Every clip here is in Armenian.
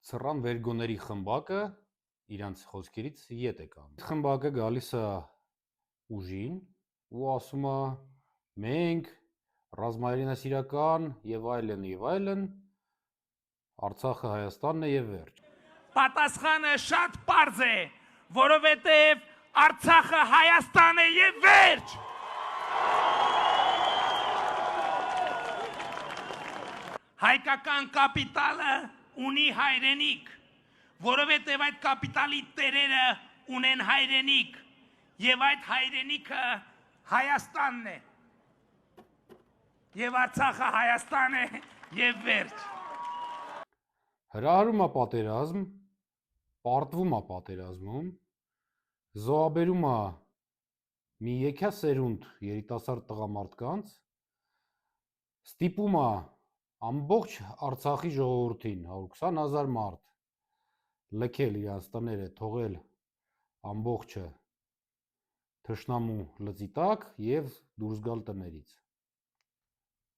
Սռան վերգոների խմբակը իրանց խոսքերից ետ է կանում։ Խմբակը գալիս է ուժին ու ասում է մենք ռազմայրենասիրական եւ այլն Արցախը Հայաստանն է եւ վերջ։ Պատասխանը շատ պարզ է, որովհետեւ Արցախը Հայաստան է եւ վերջ։ Հայկական կապիտալը ունի հայրենիք, որովհետև այդ կապիտալի տերերը ունեն հայրենիք, եւ այդ հայրենիքը Հայաստանն է, եւ Արցախը Հայաստան է եւ վերջ։ Հրահրում է պատերազմ, պարտվում է պատերազմում, զոհաբերում է մի եկյա սերունդ երիտասարդ տղամարդկանց, ստիպում է ամբողջ Արցախի ժողովրդին 120,000 մարդ լքել իրենց տները, թողել ամբողջը թշնամու լծի տակ եւ դուրս գալ տներից։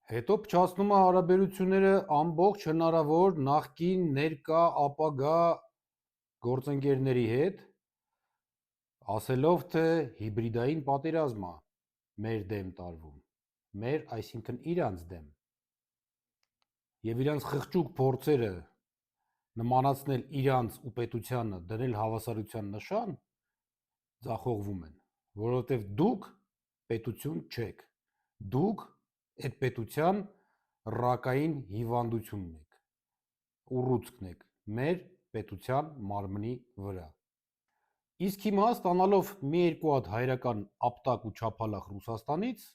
Հետո փչացնում է հարաբերությունները ամբողջ հնարավոր նախկին, ներկա, ապագա գործընկերների հետ, ասելով թե հիբրիդային պատերազմ է մեր դեմ տարվում, մեր, այսինքն իրանց դեմ։ Եվ իրանց խղճուկ փորձերը նմանացնել իրանց ու պետությանը, դնել հավասարության նշան, ձախողվում են, որովհետև դուք պետություն չեք, դուք այդ պետության ռակային հիվանդությունն եք, ուռուցքն եք մեր պետության մարմնի վրա։ Իսկ հիմա ստանալով մի երկու հատ հայրական ապտակ ու չափալախ Ռուսաստանից,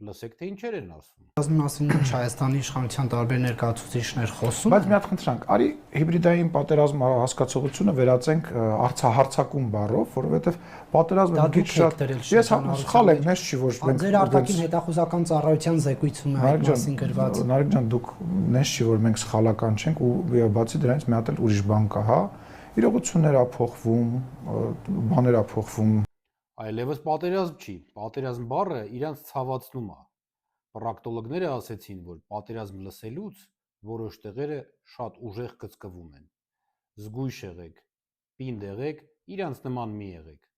լսեք թե ինչեր են ասում։ Պատերազմի մասին Հայաստանի իշխանության տարբեր ներկայացուցիչներ խոսում։ Բայց մի հատ խնդրանք, արի հիբրիդային պատերազմ հասկացողությունը վերածենք արցահարցակում բառով, որովհետև պատերազմը մի քիչ շատ ես սխալ եք, նես չի որ մենք ձեր արտաքին հետախուզական ծառայության զեկույցում է այդ մասին գրված։ Նարեկ ջան, դուք նես չի որ մենք սխալական չենք ու բացի դրանից մի հատ էլ ուրիշ բան կա, հա։ Իրողություններ ա փոխվում, բաներ ա փոխվում։ Այլևս պատերազմ չի, պատերազմ բառը իրանց ցավացնում է։ Պրակտոլոգները ասեցին, որ պատերազմ լսելուց որոշ տեղերը շատ ուժեղ կծկվում են։ Զգույշ եղեք, պինդ եղեք, իրանց նման մի եղեք։